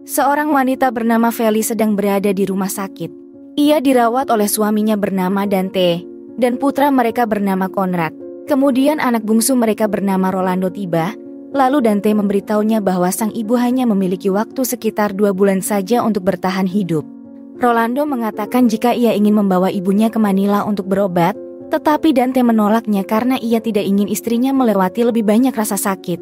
Seorang wanita bernama Feli sedang berada di rumah sakit. Ia dirawat oleh suaminya bernama Dante, dan putra mereka bernama Conrad. Kemudian anak bungsu mereka bernama Rolando tiba, lalu Dante memberitahunya bahwa sang ibu hanya memiliki waktu sekitar 2 bulan saja untuk bertahan hidup. Rolando mengatakan jika ia ingin membawa ibunya ke Manila untuk berobat, tetapi Dante menolaknya karena ia tidak ingin istrinya melewati lebih banyak rasa sakit.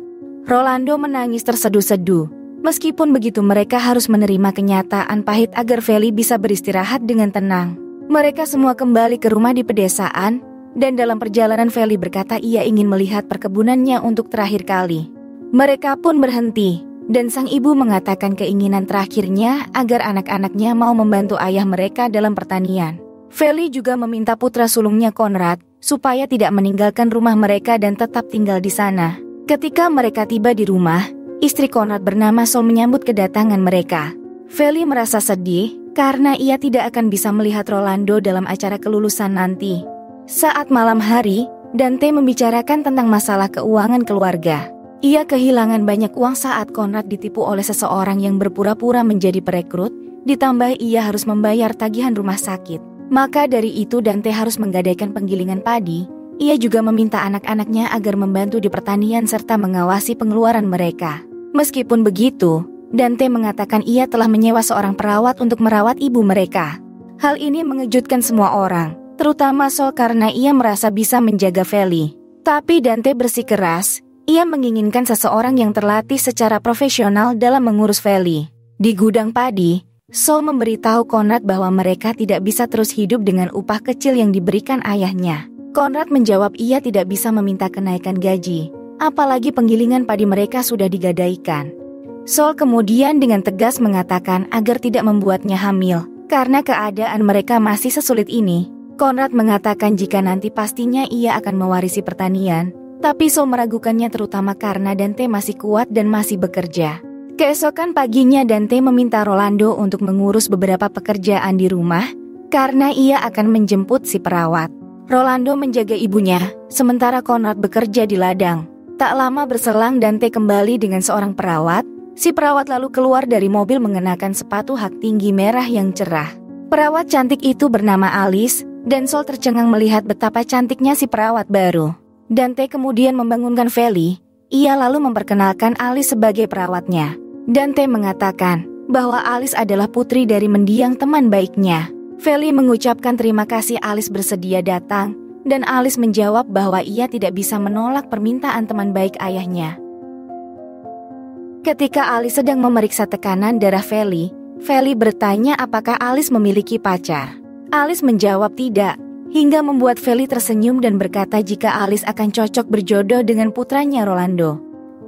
Rolando menangis terseduh-seduh. Meskipun begitu mereka harus menerima kenyataan pahit agar Feli bisa beristirahat dengan tenang. Mereka semua kembali ke rumah di pedesaan, dan dalam perjalanan Feli berkata ia ingin melihat perkebunannya untuk terakhir kali. Mereka pun berhenti, dan sang ibu mengatakan keinginan terakhirnya agar anak-anaknya mau membantu ayah mereka dalam pertanian. Feli juga meminta putra sulungnya Conrad supaya tidak meninggalkan rumah mereka dan tetap tinggal di sana. Ketika mereka tiba di rumah, istri Conrad bernama Sol menyambut kedatangan mereka. Feli merasa sedih karena ia tidak akan bisa melihat Rolando dalam acara kelulusan nanti. Saat malam hari, Dante membicarakan tentang masalah keuangan keluarga. Ia kehilangan banyak uang saat Conrad ditipu oleh seseorang yang berpura-pura menjadi perekrut, ditambah ia harus membayar tagihan rumah sakit. Maka dari itu Dante harus menggadaikan penggilingan padi. Ia juga meminta anak-anaknya agar membantu di pertanian serta mengawasi pengeluaran mereka. Meskipun begitu, Dante mengatakan ia telah menyewa seorang perawat untuk merawat ibu mereka. Hal ini mengejutkan semua orang, terutama Sol karena ia merasa bisa menjaga Feli. Tapi Dante bersikeras, ia menginginkan seseorang yang terlatih secara profesional dalam mengurus Feli. Di gudang padi, Sol memberitahu Conrad bahwa mereka tidak bisa terus hidup dengan upah kecil yang diberikan ayahnya. Conrad menjawab ia tidak bisa meminta kenaikan gaji, apalagi penggilingan padi mereka sudah digadaikan. Sol kemudian dengan tegas mengatakan agar tidak membuatnya hamil, karena keadaan mereka masih sesulit ini. Conrad mengatakan jika nanti pastinya ia akan mewarisi pertanian, tapi Sol meragukannya terutama karena Dante masih kuat dan masih bekerja. Keesokan paginya Dante meminta Rolando untuk mengurus beberapa pekerjaan di rumah, karena ia akan menjemput si perawat. Rolando menjaga ibunya, sementara Conrad bekerja di ladang. Tak lama berselang Dante kembali dengan seorang perawat. Si perawat lalu keluar dari mobil mengenakan sepatu hak tinggi merah yang cerah. Perawat cantik itu bernama Alice, dan Sol tercengang melihat betapa cantiknya si perawat baru. Dante kemudian membangunkan Feli. Ia lalu memperkenalkan Alice sebagai perawatnya. Dante mengatakan bahwa Alice adalah putri dari mendiang teman baiknya. Feli mengucapkan terima kasih Alice bersedia datang, dan Alice menjawab bahwa ia tidak bisa menolak permintaan teman baik ayahnya. Ketika Alice sedang memeriksa tekanan darah Feli bertanya apakah Alice memiliki pacar. Alice menjawab tidak, hingga membuat Feli tersenyum dan berkata jika Alice akan cocok berjodoh dengan putranya Rolando.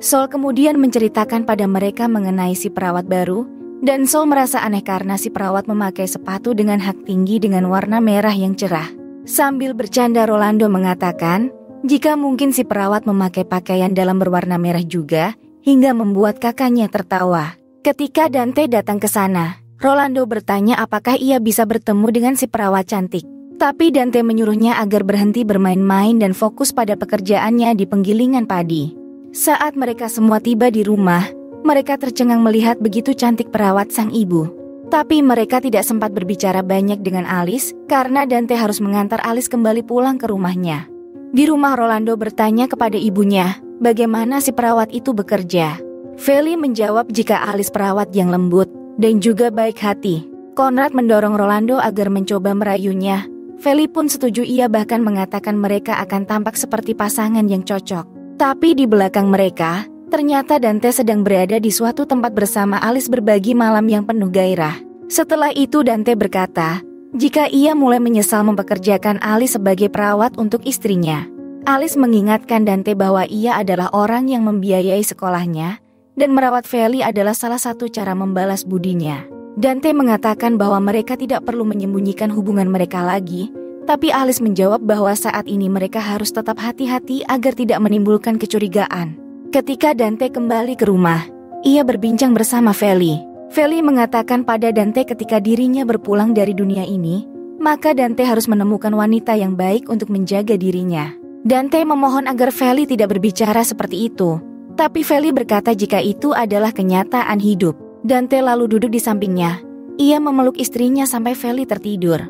Sol kemudian menceritakan pada mereka mengenai si perawat baru, dan Sol merasa aneh karena si perawat memakai sepatu dengan hak tinggi dengan warna merah yang cerah. Sambil bercanda Rolando mengatakan, jika mungkin si perawat memakai pakaian dalam berwarna merah juga, hingga membuat kakaknya tertawa. Ketika Dante datang ke sana, Rolando bertanya apakah ia bisa bertemu dengan si perawat cantik. Tapi Dante menyuruhnya agar berhenti bermain-main dan fokus pada pekerjaannya di penggilingan padi. Saat mereka semua tiba di rumah, mereka tercengang melihat begitu cantik perawat sang ibu. Tapi mereka tidak sempat berbicara banyak dengan Alice, karena Dante harus mengantar Alice kembali pulang ke rumahnya. Di rumah Rolando bertanya kepada ibunya, bagaimana si perawat itu bekerja. Feli menjawab jika Alice perawat yang lembut, dan juga baik hati. Conrad mendorong Rolando agar mencoba merayunya. Feli pun setuju, ia bahkan mengatakan mereka akan tampak seperti pasangan yang cocok. Tapi di belakang mereka, ternyata Dante sedang berada di suatu tempat bersama Alice berbagi malam yang penuh gairah. Setelah itu Dante berkata, jika ia mulai menyesal mempekerjakan Alice sebagai perawat untuk istrinya. Alice mengingatkan Dante bahwa ia adalah orang yang membiayai sekolahnya, dan merawat Feli adalah salah satu cara membalas budinya. Dante mengatakan bahwa mereka tidak perlu menyembunyikan hubungan mereka lagi, tapi Alice menjawab bahwa saat ini mereka harus tetap hati-hati agar tidak menimbulkan kecurigaan. Ketika Dante kembali ke rumah, ia berbincang bersama Feli. Feli mengatakan pada Dante ketika dirinya berpulang dari dunia ini, maka Dante harus menemukan wanita yang baik untuk menjaga dirinya. Dante memohon agar Feli tidak berbicara seperti itu, tapi Feli berkata jika itu adalah kenyataan hidup. Dante lalu duduk di sampingnya. Ia memeluk istrinya sampai Feli tertidur.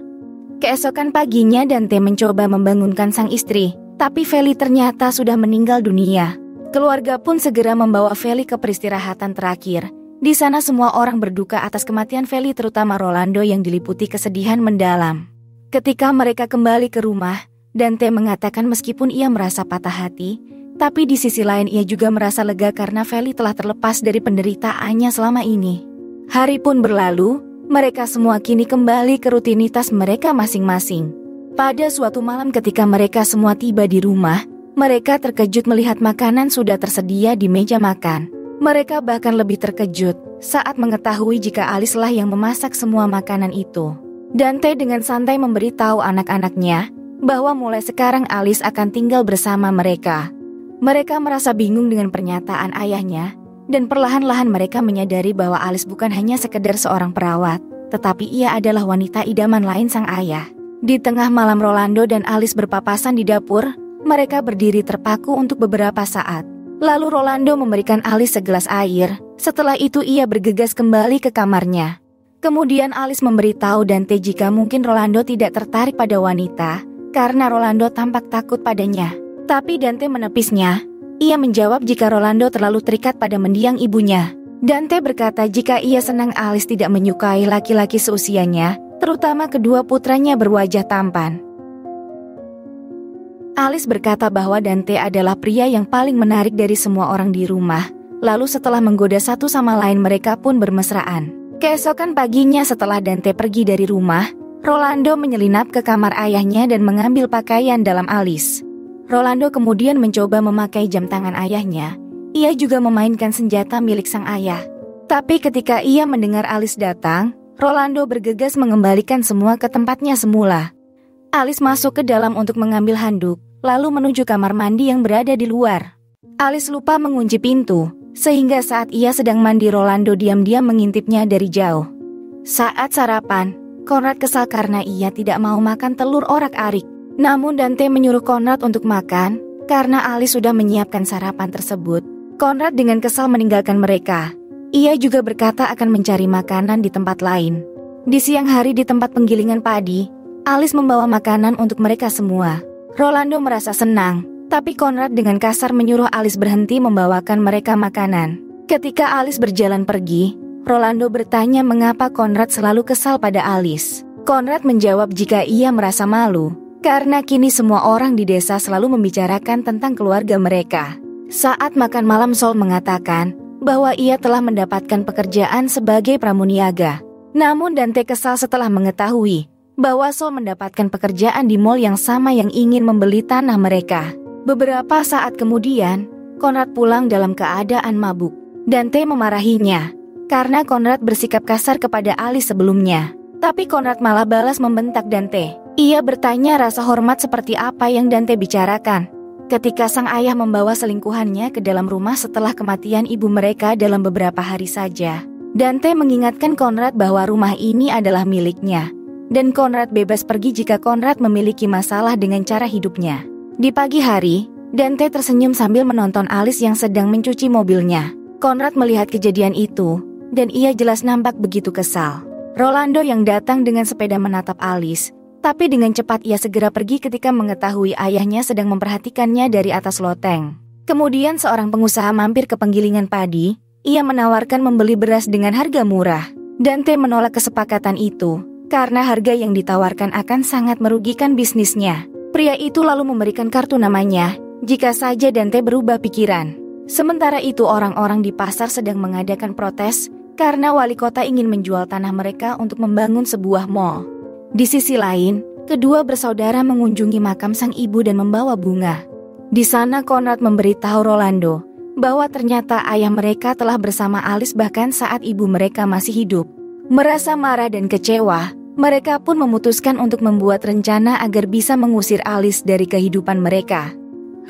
Keesokan paginya Dante mencoba membangunkan sang istri, tapi Feli ternyata sudah meninggal dunia. Keluarga pun segera membawa Feli ke peristirahatan terakhir. Di sana semua orang berduka atas kematian Feli, terutama Rolando yang diliputi kesedihan mendalam. Ketika mereka kembali ke rumah, Dante mengatakan meskipun ia merasa patah hati, tapi di sisi lain ia juga merasa lega karena Feli telah terlepas dari penderitaannya selama ini. Hari pun berlalu, mereka semua kini kembali ke rutinitas mereka masing-masing. Pada suatu malam ketika mereka semua tiba di rumah, mereka terkejut melihat makanan sudah tersedia di meja makan. Mereka bahkan lebih terkejut saat mengetahui jika Alice lah yang memasak semua makanan itu. Dante dengan santai memberitahu anak-anaknya bahwa mulai sekarang Alice akan tinggal bersama mereka. Mereka merasa bingung dengan pernyataan ayahnya, dan perlahan-lahan mereka menyadari bahwa Alice bukan hanya sekedar seorang perawat, tetapi ia adalah wanita idaman lain sang ayah. Di tengah malam Rolando dan Alice berpapasan di dapur. Mereka berdiri terpaku untuk beberapa saat. Lalu Rolando memberikan Alice segelas air. Setelah itu ia bergegas kembali ke kamarnya. Kemudian Alice memberitahu Dante jika mungkin Rolando tidak tertarik pada wanita, karena Rolando tampak takut padanya. Tapi Dante menepisnya. Ia menjawab jika Rolando terlalu terikat pada mendiang ibunya. Dante berkata jika ia senang Alice tidak menyukai laki-laki seusianya, terutama kedua putranya berwajah tampan. Alice berkata bahwa Dante adalah pria yang paling menarik dari semua orang di rumah. Lalu setelah menggoda satu sama lain mereka pun bermesraan. Keesokan paginya setelah Dante pergi dari rumah, Rolando menyelinap ke kamar ayahnya dan mengambil pakaian dalam Alice. Rolando kemudian mencoba memakai jam tangan ayahnya. Ia juga memainkan senjata milik sang ayah. Tapi ketika ia mendengar Alice datang, Rolando bergegas mengembalikan semua ke tempatnya semula. Alice masuk ke dalam untuk mengambil handuk, lalu menuju kamar mandi yang berada di luar. Alice lupa mengunci pintu, sehingga saat ia sedang mandi Rolando diam-diam mengintipnya dari jauh. Saat sarapan, Conrad kesal karena ia tidak mau makan telur orak-arik. Namun Dante menyuruh Conrad untuk makan, karena Alice sudah menyiapkan sarapan tersebut. Conrad dengan kesal meninggalkan mereka. Ia juga berkata akan mencari makanan di tempat lain. Di siang hari di tempat penggilingan padi, Alice membawa makanan untuk mereka semua. Rolando merasa senang, tapi Conrad dengan kasar menyuruh Alice berhenti membawakan mereka makanan. Ketika Alice berjalan pergi, Rolando bertanya mengapa Conrad selalu kesal pada Alice. Conrad menjawab jika ia merasa malu, karena kini semua orang di desa selalu membicarakan tentang keluarga mereka. Saat makan malam Sol mengatakan bahwa ia telah mendapatkan pekerjaan sebagai pramuniaga. Namun Dante kesal setelah mengetahui bahwa Sol mendapatkan pekerjaan di mall yang sama yang ingin membeli tanah mereka. Beberapa saat kemudian, Conrad pulang dalam keadaan mabuk. Dante memarahinya, karena Conrad bersikap kasar kepada Alice sebelumnya. Tapi Conrad malah balas membentak Dante. Ia bertanya rasa hormat seperti apa yang Dante bicarakan. Ketika sang ayah membawa selingkuhannya ke dalam rumah setelah kematian ibu mereka dalam beberapa hari saja, Dante mengingatkan Conrad bahwa rumah ini adalah miliknya. Dan Conrad bebas pergi jika Conrad memiliki masalah dengan cara hidupnya. Di pagi hari, Dante tersenyum sambil menonton Alice yang sedang mencuci mobilnya. Conrad melihat kejadian itu, dan ia jelas nampak begitu kesal. Rolando yang datang dengan sepeda menatap Alice, tapi dengan cepat ia segera pergi ketika mengetahui ayahnya sedang memperhatikannya dari atas loteng. Kemudian seorang pengusaha mampir ke penggilingan padi, ia menawarkan membeli beras dengan harga murah. Dante menolak kesepakatan itu, karena harga yang ditawarkan akan sangat merugikan bisnisnya. Pria itu lalu memberikan kartu namanya, jika saja Dante berubah pikiran. Sementara itu orang-orang di pasar sedang mengadakan protes, karena wali kota ingin menjual tanah mereka untuk membangun sebuah mall. Di sisi lain, kedua bersaudara mengunjungi makam sang ibu dan membawa bunga. Di sana Conrad memberitahu Rolando, bahwa ternyata ayah mereka telah bersama Alice bahkan saat ibu mereka masih hidup. Merasa marah dan kecewa, mereka pun memutuskan untuk membuat rencana agar bisa mengusir Alice dari kehidupan mereka.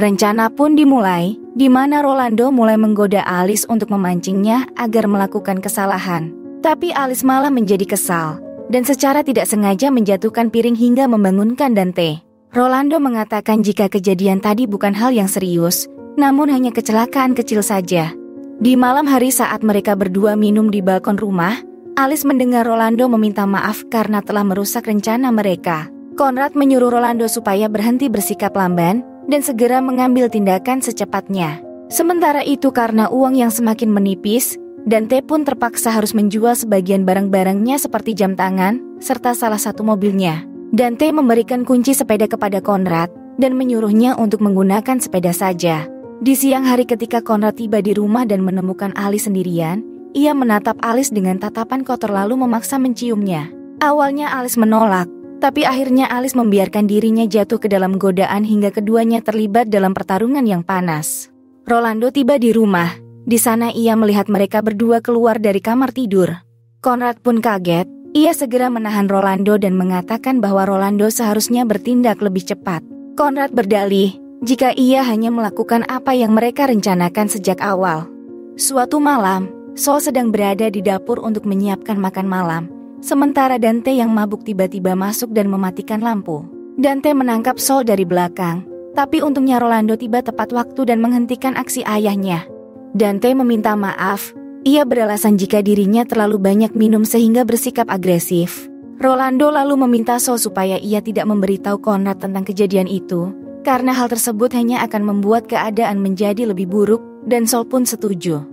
Rencana pun dimulai, di mana Rolando mulai menggoda Alice untuk memancingnya agar melakukan kesalahan. Tapi Alice malah menjadi kesal, dan secara tidak sengaja menjatuhkan piring hingga membangunkan Dante. Rolando mengatakan jika kejadian tadi bukan hal yang serius, namun hanya kecelakaan kecil saja. Di malam hari saat mereka berdua minum di balkon rumah, Alice mendengar Rolando meminta maaf karena telah merusak rencana mereka. Conrad menyuruh Rolando supaya berhenti bersikap lamban dan segera mengambil tindakan secepatnya. Sementara itu karena uang yang semakin menipis, Dante pun terpaksa harus menjual sebagian barang-barangnya seperti jam tangan, serta salah satu mobilnya. Dante memberikan kunci sepeda kepada Conrad dan menyuruhnya untuk menggunakan sepeda saja. Di siang hari ketika Conrad tiba di rumah dan menemukan Alice sendirian, ia menatap Alice dengan tatapan kotor lalu memaksa menciumnya. Awalnya Alice menolak, tapi akhirnya Alice membiarkan dirinya jatuh ke dalam godaan hingga keduanya terlibat dalam pertarungan yang panas. Rolando tiba di rumah. Di sana ia melihat mereka berdua keluar dari kamar tidur. Conrad pun kaget. Ia segera menahan Rolando dan mengatakan bahwa Rolando seharusnya bertindak lebih cepat. Conrad berdalih jika ia hanya melakukan apa yang mereka rencanakan sejak awal. Suatu malam, Saul sedang berada di dapur untuk menyiapkan makan malam. Sementara Dante yang mabuk tiba-tiba masuk dan mematikan lampu. Dante menangkap Saul dari belakang, tapi untungnya Rolando tiba tepat waktu dan menghentikan aksi ayahnya. Dante meminta maaf. Ia beralasan jika dirinya terlalu banyak minum sehingga bersikap agresif. Rolando lalu meminta Saul supaya ia tidak memberitahu Conrad tentang kejadian itu, karena hal tersebut hanya akan membuat keadaan menjadi lebih buruk, dan Saul pun setuju.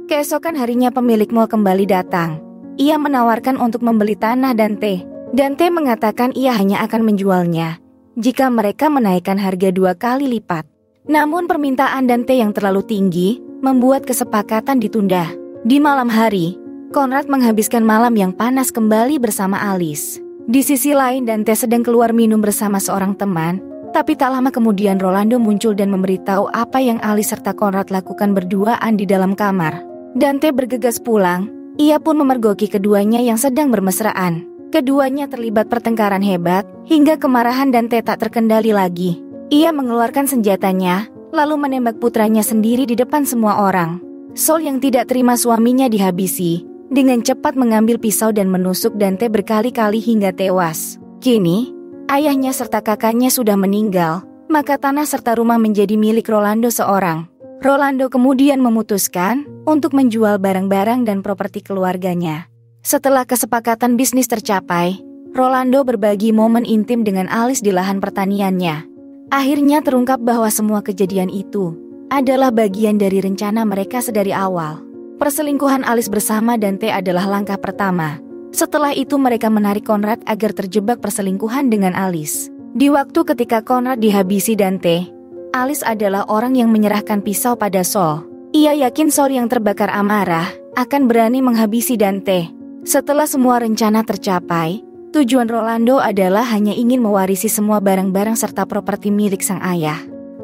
Keesokan harinya pemilik mal kembali datang. Ia menawarkan untuk membeli tanah Dante. Dante mengatakan ia hanya akan menjualnya jika mereka menaikkan harga 2 kali lipat. Namun permintaan Dante yang terlalu tinggi membuat kesepakatan ditunda. Di malam hari, Conrad menghabiskan malam yang panas kembali bersama Alice. Di sisi lain Dante sedang keluar minum bersama seorang teman, tapi tak lama kemudian Rolando muncul dan memberitahu apa yang Alice serta Conrad lakukan berduaan di dalam kamar. Dante bergegas pulang, ia pun memergoki keduanya yang sedang bermesraan. Keduanya terlibat pertengkaran hebat, hingga kemarahan Dante tak terkendali lagi. Ia mengeluarkan senjatanya, lalu menembak putranya sendiri di depan semua orang. Saul yang tidak terima suaminya dihabisi, dengan cepat mengambil pisau dan menusuk Dante berkali-kali hingga tewas. Kini, ayahnya serta kakaknya sudah meninggal, maka tanah serta rumah menjadi milik Rolando seorang. Rolando kemudian memutuskan untuk menjual barang-barang dan properti keluarganya. Setelah kesepakatan bisnis tercapai, Rolando berbagi momen intim dengan Alice di lahan pertaniannya. Akhirnya terungkap bahwa semua kejadian itu adalah bagian dari rencana mereka sedari awal. Perselingkuhan Alice bersama Dante adalah langkah pertama. Setelah itu mereka menarik Conrad agar terjebak perselingkuhan dengan Alice. Di waktu ketika Conrad dihabisi Dante, Alice adalah orang yang menyerahkan pisau pada Saul. Ia yakin Saul yang terbakar amarah akan berani menghabisi Dante. Setelah semua rencana tercapai, tujuan Rolando adalah hanya ingin mewarisi semua barang-barang serta properti milik sang ayah.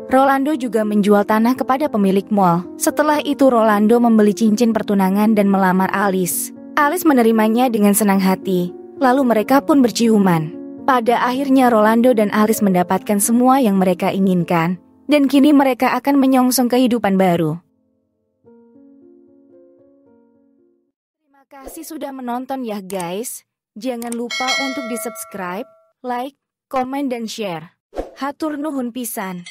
Rolando juga menjual tanah kepada pemilik mal. Setelah itu Rolando membeli cincin pertunangan dan melamar Alice. Alice menerimanya dengan senang hati, lalu mereka pun berciuman. Pada akhirnya Rolando dan Alice mendapatkan semua yang mereka inginkan, dan kini mereka akan menyongsong kehidupan baru. Terima kasih sudah menonton ya guys. Jangan lupa untuk di subscribe, like, komen dan share. Hatur nuhun pisan.